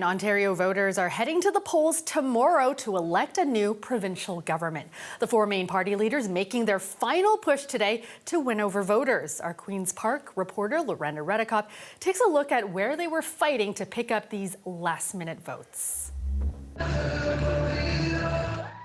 Ontario voters are heading to the polls tomorrow to elect a new provincial government. The four main party leaders making their final push today to win over voters. Our Queen's Park reporter Lorena Redekop takes a look at where they were fighting to pick up these last-minute votes.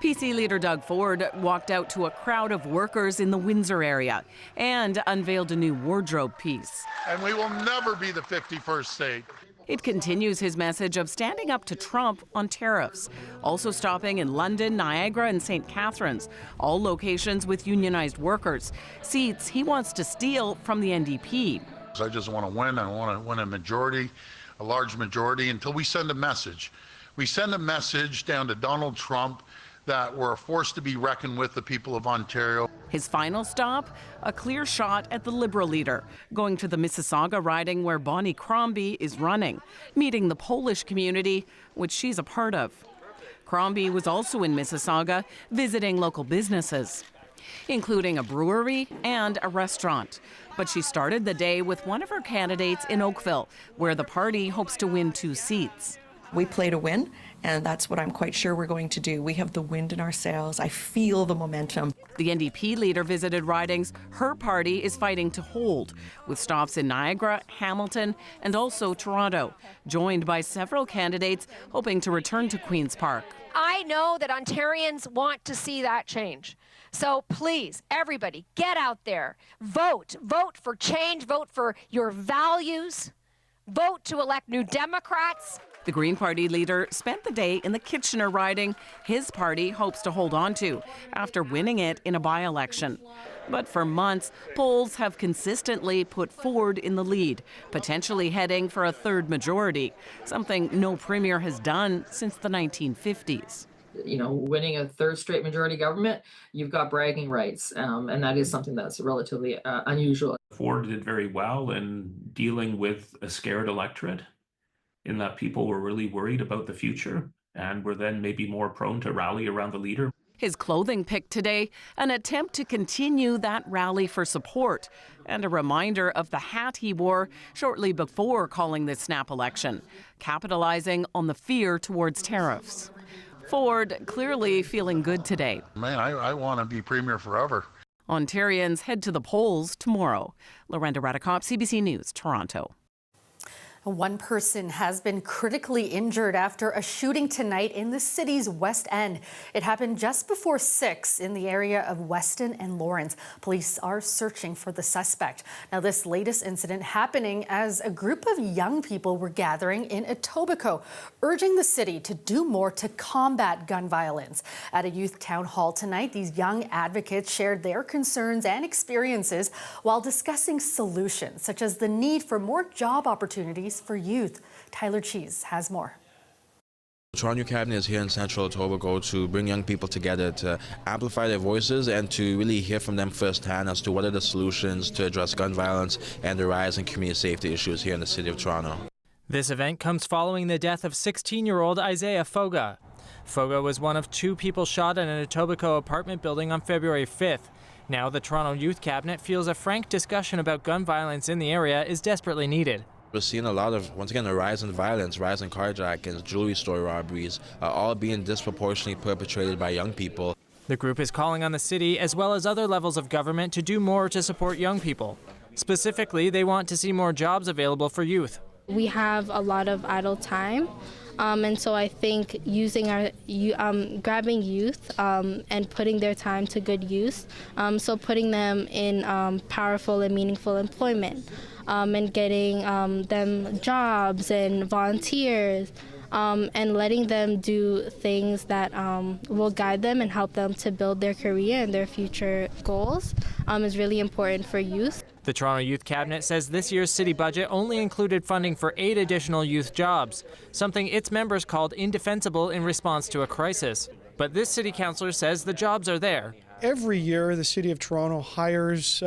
PC leader Doug Ford walked out to a crowd of workers in the Windsor area and unveiled a new wardrobe piece. And we will never be the 51st state. It continues his message of standing up to Trump on tariffs, also stopping in London, Niagara and St. Catharines, all locations with unionized workers, seats he wants to steal from the NDP. I just want to win. I want to win a majority, a large majority, until we send a message. We send a message down to Donald Trump that we're a force to be reckoned with, the people of Ontario. His final stop, a clear shot at the Liberal leader, going to the Mississauga riding where Bonnie Crombie is running, meeting the Polish community, which she's a part of. Crombie was also in Mississauga, visiting local businesses, including a brewery and a restaurant. But she started the day with one of her candidates in Oakville, where the party hopes to win 2 seats. We play to win, and that's what I'm quite sure we're going to do. We have the wind in our sails. I feel the momentum. The NDP leader visited ridings her party is fighting to hold, with stops in Niagara, Hamilton, and also Toronto, joined by several candidates hoping to return to Queen's Park. I know that Ontarians want to see that change. So please, everybody, get out there. Vote. Vote for change. Vote for your values. Vote to elect new Democrats. The Green Party leader spent the day in the Kitchener riding his party hopes to hold on to after winning it in a by-election. But for months, polls have consistently put Ford in the lead, potentially heading for a third majority, something no premier has done since the 1950s. You know, winning a third straight majority government, you've got bragging rights, and that is something that's relatively unusual. Ford did very well in dealing with a scared electorate, in that people were really worried about the future and were then maybe more prone to rally around the leader. His clothing pick today, an attempt to continue that rally for support, and a reminder of the hat he wore shortly before calling this snap election, capitalizing on the fear towards tariffs. Ford clearly feeling good today. Man, I want to be premier forever. Ontarians head to the polls tomorrow. Lorena Redekop, CBC News, Toronto. One person has been critically injured after a shooting tonight in the city's West End. It happened just before 6 in the area of Weston and Lawrence. Police are searching for the suspect. Now, this latest incident happening as a group of young people were gathering in Etobicoke, urging the city to do more to combat gun violence. At a youth town hall tonight, these young advocates shared their concerns and experiences while discussing solutions, such as the need for more job opportunities for youth. Tyler Cheese has more. The Toronto Youth Cabinet is here in Central Etobicoke to bring young people together to amplify their voices and to really hear from them firsthand as to what are the solutions to address gun violence and the rise in community safety issues here in the city of Toronto. This event comes following the death of 16-year-old Isaiah Foga. Foga was one of 2 people shot in an Etobicoke apartment building on February 5th. Now the Toronto Youth Cabinet feels a frank discussion about gun violence in the area is desperately needed. We're seeing a lot of, once again, a rise in violence, rise in carjackings, jewelry store robberies, all being disproportionately perpetrated by young people. The group is calling on the city as well as other levels of government to do more to support young people. Specifically, they want to see more jobs available for youth. We have a lot of idle time, and so I think using grabbing youth and putting their time to good use, so putting them in powerful and meaningful employment. And getting them jobs and volunteers and letting them do things that will guide them and help them to build their career and their future goals is really important for youth. The Toronto Youth Cabinet says this year's city budget only included funding for 8 additional youth jobs, something its members called indefensible in response to a crisis. But this city councillor says the jobs are there. Every year, the City of Toronto hires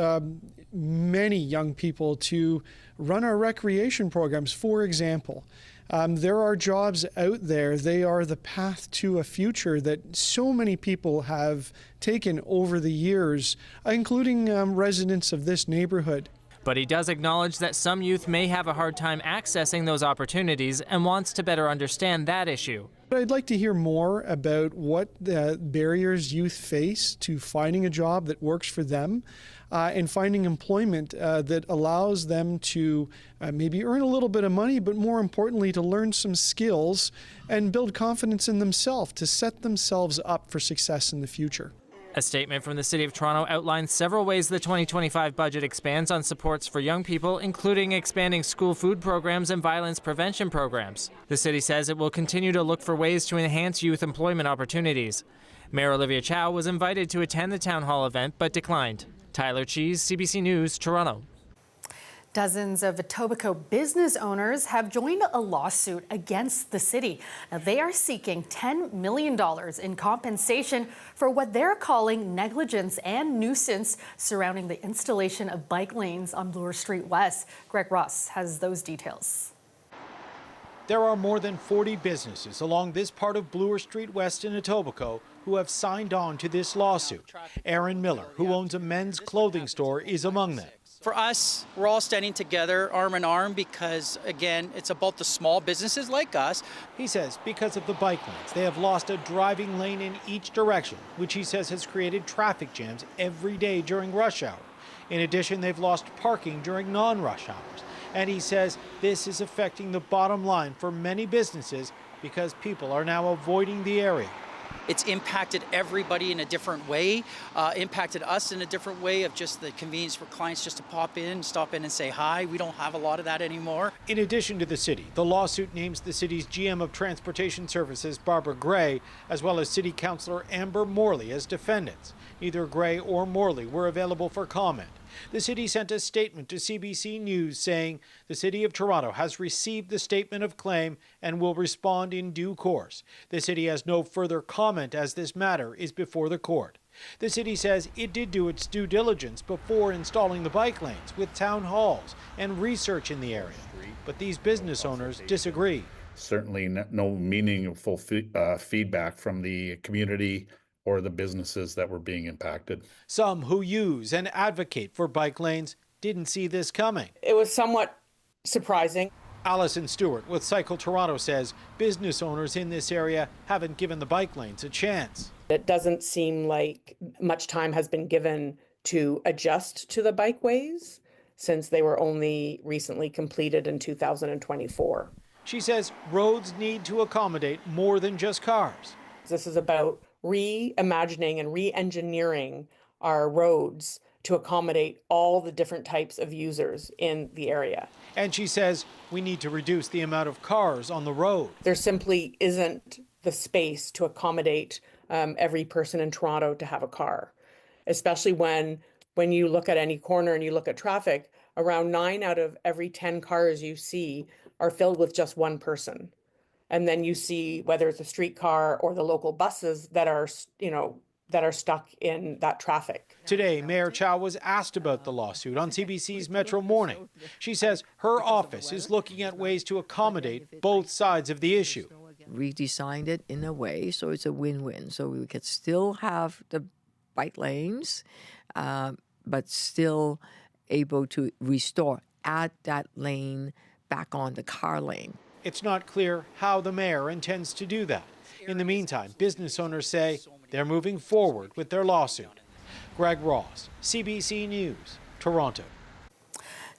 many young people to run our recreation programs. For example, there are jobs out there. They are the path to a future that so many people have taken over the years, including residents of this neighborhood. But he does acknowledge that some youth may have a hard time accessing those opportunities and wants to better understand that issue. I'd like to hear more about what the barriers youth face to finding a job that works for them and finding employment that allows them to maybe earn a little bit of money, but more importantly, to learn some skills and build confidence in themselves to set themselves up for success in the future. A statement from the City of Toronto outlines several ways the 2025 budget expands on supports for young people, including expanding school food programs and violence prevention programs. The city says it will continue to look for ways to enhance youth employment opportunities. Mayor Olivia Chow was invited to attend the town hall event but declined. Tyler Cheese, CBC News, Toronto. Dozens of Etobicoke business owners have joined a lawsuit against the city. Now, they are seeking $10 million in compensation for what they're calling negligence and nuisance surrounding the installation of bike lanes on Bloor Street West. Greg Ross has those details. There are more than 40 businesses along this part of Bloor Street West in Etobicoke who have signed on to this lawsuit. Aaron Miller, who owns a men's clothing store, is among them. For us, we're all standing together arm in arm because, again, it's about the small businesses like us. He says because of the bike lanes, they have lost a driving lane in each direction, which he says has created traffic jams every day during rush hour. In addition, they've lost parking during non-rush hours. And he says this is affecting the bottom line for many businesses because people are now avoiding the area. It's impacted everybody in a different way, impacted us in a different way of just the convenience for clients just to pop in, stop in and say hi. We don't have a lot of that anymore. In addition to the city, the lawsuit names the city's GM of Transportation Services, Barbara Gray, as well as City Councillor Amber Morley as defendants. Neither Gray or Morley were available for comment. The city sent a statement to CBC News saying the City of Toronto has received the statement of claim and will respond in due course. The city has no further comment as this matter is before the court. The city says it did do its due diligence before installing the bike lanes with town halls and research in the area, but these business owners disagree. Certainly no meaningful feedback from the community or the businesses that were being impacted. Some who use and advocate for bike lanes didn't see this coming. It was somewhat surprising. Allison Stewart with Cycle Toronto says business owners in this area haven't given the bike lanes a chance. It doesn't seem like much time has been given to adjust to the bikeways since they were only recently completed in 2024. She says roads need to accommodate more than just cars. This is about reimagining and re-engineering our roads to accommodate all the different types of users in the area. And she says we need to reduce the amount of cars on the road. There simply isn't the space to accommodate every person in Toronto to have a car, especially when you look at any corner and you look at traffic, around 9 out of every 10 cars you see are filled with just one person. And then you see whether it's a streetcar or the local buses that are stuck in that traffic. Today, Mayor Chow was asked about the lawsuit on CBC's Metro Morning. She says her office is looking at ways to accommodate both sides of the issue. We designed it in a way so it's a win-win. So we could still have the bike lanes, but still able to add that lane back on the car lane. It's not clear how the mayor intends to do that. In the meantime, business owners say they're moving forward with their lawsuit. Greg Ross, CBC News, Toronto.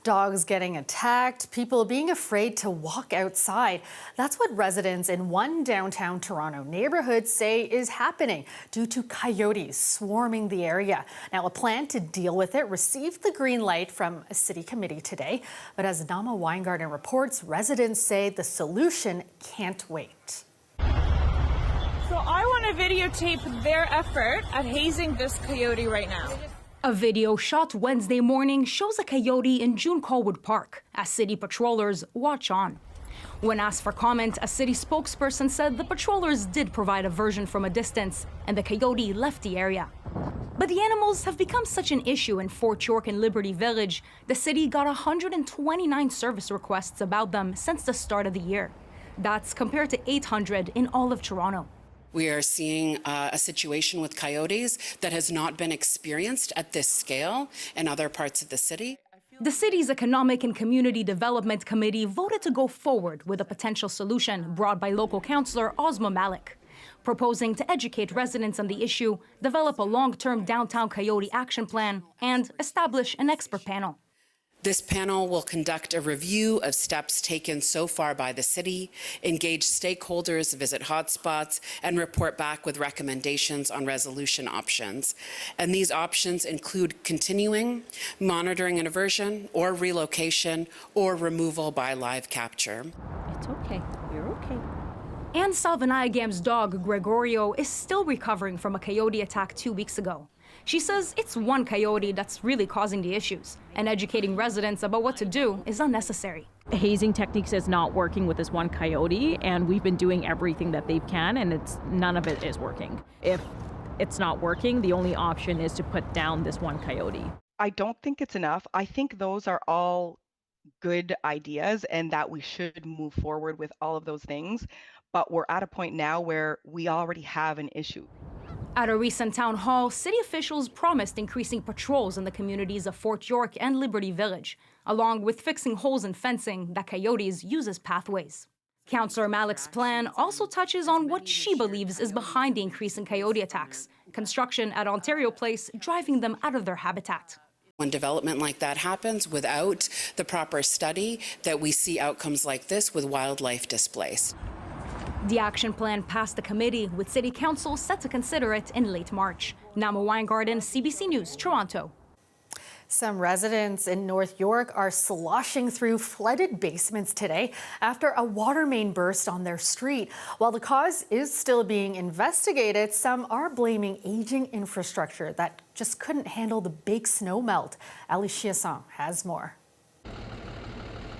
Dogs getting attacked, people being afraid to walk outside. That's what residents in one downtown Toronto neighborhood say is happening due to coyotes swarming the area. Now, a plan to deal with it received the green light from a city committee today. But as Nama Weingarten reports, residents say the solution can't wait. So I want to videotape their effort at hazing this coyote right now. A video shot Wednesday morning shows a coyote in June Colwood Park as city patrollers watch on. When asked for comment, a city spokesperson said the patrollers did provide a version from a distance and the coyote left the area. But the animals have become such an issue in Fort York and Liberty Village, the city got 129 service requests about them since the start of the year. That's compared to 800 in all of Toronto. We are seeing a situation with coyotes that has not been experienced at this scale in other parts of the city. The city's Economic and Community Development Committee voted to go forward with a potential solution brought by local councillor Ozma Malik, proposing to educate residents on the issue, develop a long-term downtown coyote action plan, and establish an expert panel. This panel will conduct a review of steps taken so far by the city, engage stakeholders, visit hotspots, and report back with recommendations on resolution options. And these options include continuing, monitoring and aversion, or relocation, or removal by live capture. It's okay. You're okay. Anne Salvanayagam's dog, Gregorio, is still recovering from a coyote attack 2 weeks ago. She says it's one coyote that's really causing the issues, and educating residents about what to do is unnecessary. Hazing techniques is not working with this one coyote, and we've been doing everything that they can, and none of it is working. If it's not working, the only option is to put down this one coyote. I don't think it's enough. I think those are all good ideas and that we should move forward with all of those things, but we're at a point now where we already have an issue. At a recent town hall, city officials promised increasing patrols in the communities of Fort York and Liberty Village, along with fixing holes in fencing that coyotes use as pathways. Councillor Malik's plan also touches on what she believes is behind the increase in coyote attacks, construction at Ontario Place driving them out of their habitat. When development like that happens without the proper study, that we see outcomes like this with wildlife displaced. The action plan passed the committee, with City Council set to consider it in late March. Nama Weingarten, CBC News, Toronto. Some residents in North York are sloshing through flooded basements today after a water main burst on their street. While the cause is still being investigated, some are blaming aging infrastructure that just couldn't handle the big snow melt. Ali Chiasson has more.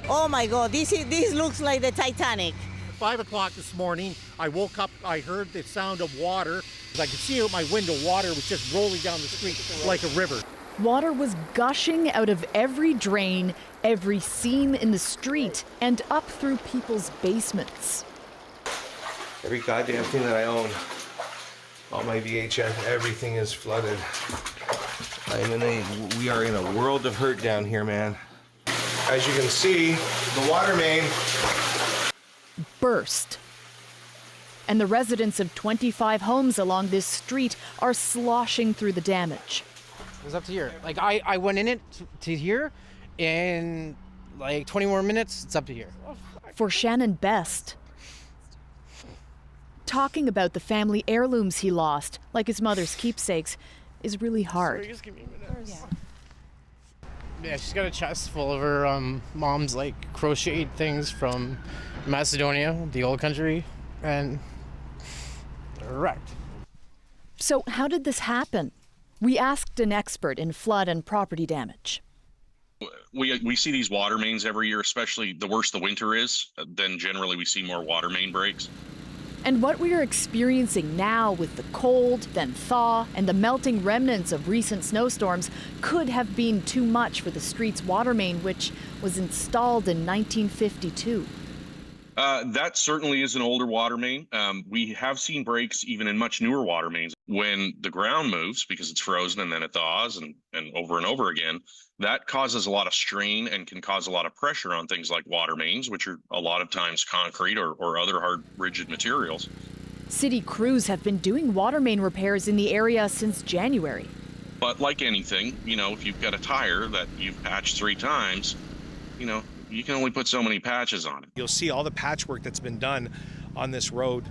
Oh my God, this looks like the Titanic. 5 o'clock this morning, I woke up, I heard the sound of water. I could see out my window, water was just rolling down the street like a river. Water was gushing out of every drain, every seam in the street, and up through people's basements. Every goddamn thing that I own, all my VHS, everything is flooded. We are in a world of hurt down here, man. As you can see, the water main burst. And the residents of 25 homes along this street are sloshing through the damage. It was up to here. Like I went in it to here, in like 20 more minutes, it's up to here. For Shannon Best, talking about the family heirlooms he lost, like his mother's keepsakes, is really hard. Sorry, just give me a minute. Yeah, she's got a chest full of her mom's like crocheted things from Macedonia, the old country, and wrecked. So how did this happen? We asked an expert in flood and property damage. We see these water mains every year, especially the worse the winter is, then generally we see more water main breaks. And what we are experiencing now with the cold, then thaw, and the melting remnants of recent snowstorms could have been too much for the street's water main, which was installed in 1952. That certainly is an older water main. We have seen breaks even in much newer water mains. When the ground moves, because it's frozen and then it thaws and over again, that causes a lot of strain and can cause a lot of pressure on things like water mains, which are a lot of times concrete or other hard, rigid materials. City crews have been doing water main repairs in the area since January. But like anything, if you've got a tire that you've patched 3 times, you can only put so many patches on it. You'll see all the patchwork that's been done on this road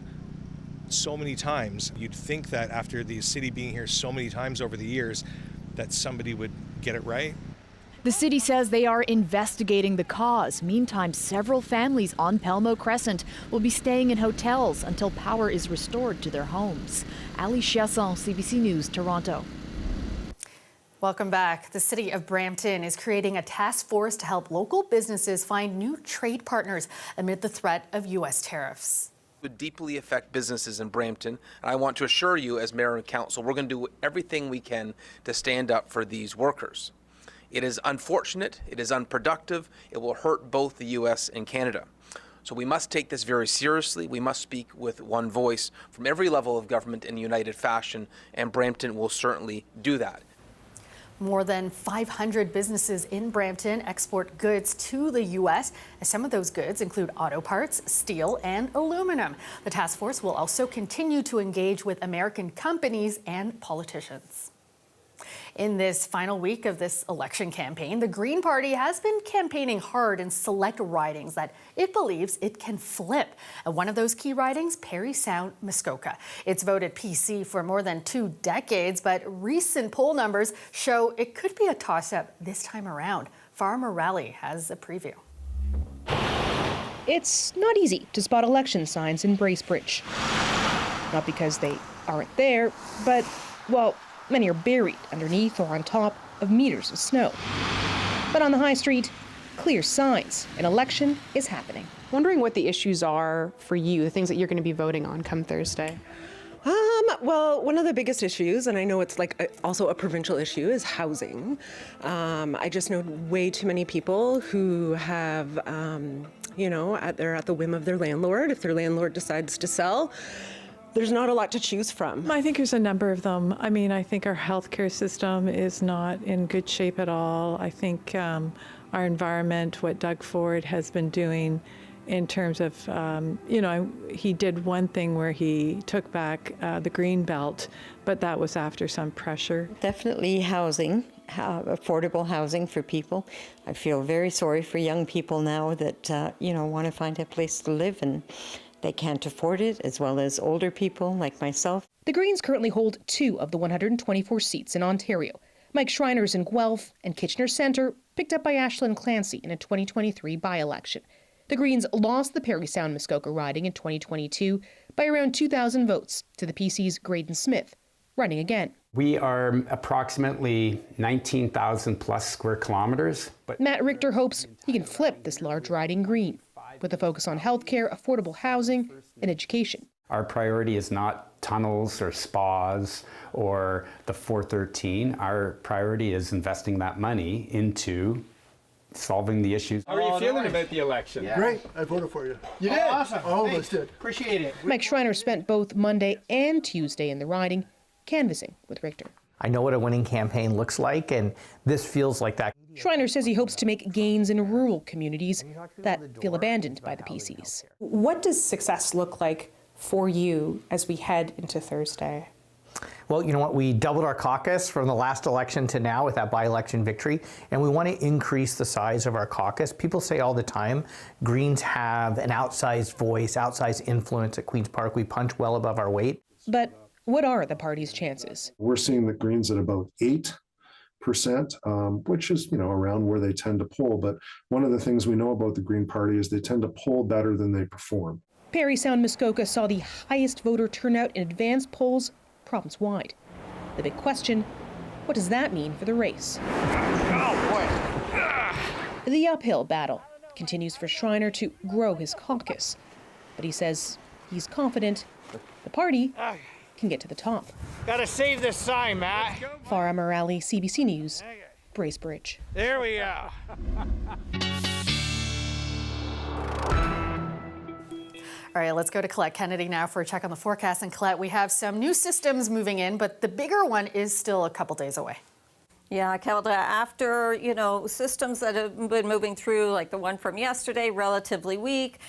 so many times. You'd think that after the city being here so many times over the years, that somebody would get it right. The city says they are investigating the cause. Meantime, several families on Pelmo Crescent will be staying in hotels until power is restored to their homes. Ali Chiasson, CBC News, Toronto. Welcome back. The city of Brampton is creating a task force to help local businesses find new trade partners amid the threat of U.S. tariffs. Would deeply affect businesses in Brampton. And I want to assure you, as mayor and council, we're going to do everything we can to stand up for these workers. It is unfortunate, it is unproductive, it will hurt both the U.S. and Canada. So we must take this very seriously. We must speak with one voice from every level of government in a united fashion, and Brampton will certainly do that. More than 500 businesses in Brampton export goods to the U.S. Some of those goods include auto parts, steel, and aluminum. The task force will also continue to engage with American companies and politicians. In this final week of this election campaign, the Green Party has been campaigning hard in select ridings that it believes it can flip. And one of those key ridings, Parry Sound, Muskoka. It's voted PC for more than 2 decades, but recent poll numbers show it could be a toss-up this time around. Farmer Rally has a preview. It's not easy to spot election signs in Bracebridge. Not because they aren't there, but, well, many are buried underneath or on top of meters of snow. But on the high street, clear signs an election is happening. Wondering what the issues are for you, the things that you're going to be voting on come Thursday. Well, one of the biggest issues, and I know it's also a provincial issue, is housing. I just know way too many people who have, they're at the whim of their landlord. If their landlord decides to sell, there's not a lot to choose from. I think there's a number of them. I mean, I think our healthcare system is not in good shape at all. I think our environment, what Doug Ford has been doing in terms of, he did one thing where he took back the green belt, but that was after some pressure. Definitely housing, affordable housing for people. I feel very sorry for young people now that, want to find a place to live and they can't afford it, as well as older people like myself. The Greens currently hold 2 of the 124 seats in Ontario. Mike Schreiner's in Guelph and Kitchener Centre, picked up by Ashlyn Clancy in a 2023 by-election. The Greens lost the Parry Sound Muskoka riding in 2022 by around 2,000 votes to the PC's Graydon Smith, running again. We are approximately 19,000 plus square kilometers. But Matt Richter hopes he can flip this large riding green, with a focus on healthcare, affordable housing, and education. Our priority is not tunnels or spas or the 413. Our priority is investing that money into solving the issues. How are you feeling about the election? Yeah. Great. I voted for you. You did? Awesome. All of us did. Appreciate it. Mike Schreiner spent both Monday and Tuesday in the riding, canvassing with Richter. I know what a winning campaign looks like, and this feels like that. Schreiner says he hopes to make gains in rural communities that feel abandoned by the PCs. What does success look like for you as we head into Thursday? Well, you know what? We doubled our caucus from the last election to now with that by-election victory, and we want to increase the size of our caucus. People say all the time, Greens have an outsized voice, outsized influence at Queen's Park. We punch well above our weight. But what are the party's chances? We're seeing the Greens at about 8%, which is, around where they tend to poll. But one of the things we know about the Green Party is they tend to poll better than they perform. Parry Sound Muskoka saw the highest voter turnout in advanced polls province-wide. The big question, what does that mean for the race? The uphill battle continues for Schreiner to grow his caucus. But he says he's confident the party can get to the top. Gotta save this sign, Matt. Farah Morali, CBC News, Bracebridge. There we go. All right, let's go to Colette Kennedy now for a check on the forecast. And Colette, we have some new systems moving in, but the bigger one is still a couple days away. Yeah, Kelda, after, systems that have been moving through, like the one from yesterday, relatively weak,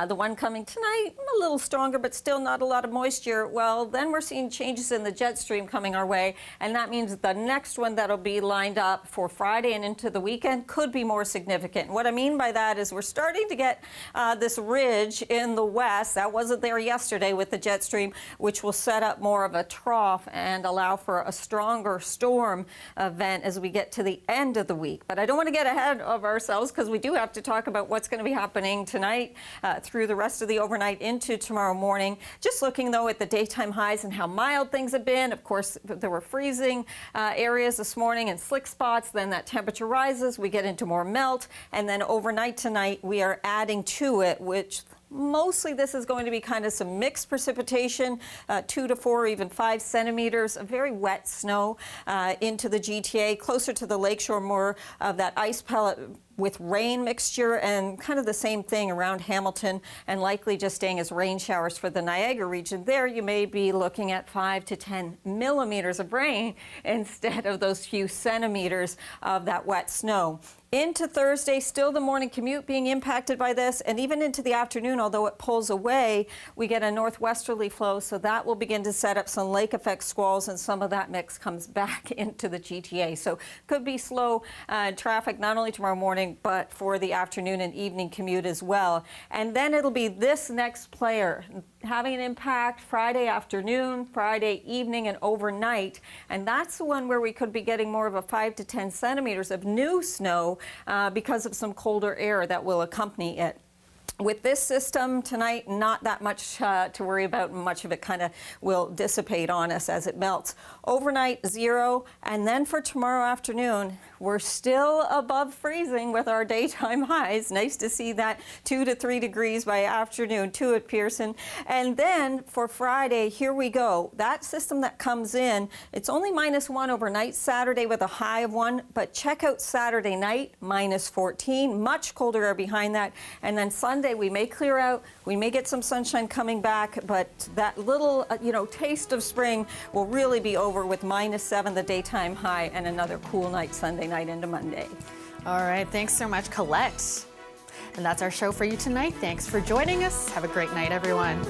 the one coming tonight, a little stronger, but still not a lot of moisture. Well, then we're seeing changes in the jet stream coming our way, and that means the next one that'll be lined up for Friday and into the weekend could be more significant. What I mean by that is we're starting to get this ridge in the west that wasn't there yesterday with the jet stream, which will set up more of a trough and allow for a stronger storm event as we get to the end of the week. But I don't want to get ahead of ourselves because we do have to talk about what's going to be happening tonight through the rest of the overnight into tomorrow morning. Just looking, though, at the daytime highs and how mild things have been. Of course, there were freezing areas this morning and slick spots. Then that temperature rises. We get into more melt. And then overnight tonight, we are adding to it, which mostly this is going to be kind of some mixed precipitation, 2 to 4, even 5 centimeters of very wet snow into the GTA, closer to the lakeshore, more of that ice with rain mixture and kind of the same thing around Hamilton, and likely just staying as rain showers for the Niagara region. There you may be looking at 5 to 10 millimeters of rain instead of those few centimeters of that wet snow. Into Thursday, still the morning commute being impacted by this, and even into the afternoon, although it pulls away, we get a northwesterly flow, so that will begin to set up some lake effect squalls, and some of that mix comes back into the GTA. So could be slow traffic not only tomorrow morning, but for the afternoon and evening commute as well. And then it'll be this next player having an impact Friday afternoon, Friday evening, and overnight. And that's the one where we could be getting more of a 5 to 10 centimeters of new snow because of some colder air that will accompany it. With this system tonight, not that much to worry about. Much of it kind of will dissipate on us as it melts. Overnight, 0. And then for tomorrow afternoon, we're still above freezing with our daytime highs. Nice to see that 2 to 3 degrees by afternoon, 2 at Pearson. And then for Friday, here we go. That system that comes in, it's only -1 overnight Saturday with a high of 1. But check out Saturday night, -14. Much colder air behind that. And then Sunday, we may clear out, we may get some sunshine coming back, but that little, taste of spring will really be over with -7, the daytime high, and another cool night Sunday night into Monday. All right, thanks so much, Colette. And that's our show for you tonight. Thanks for joining us. Have a great night, everyone.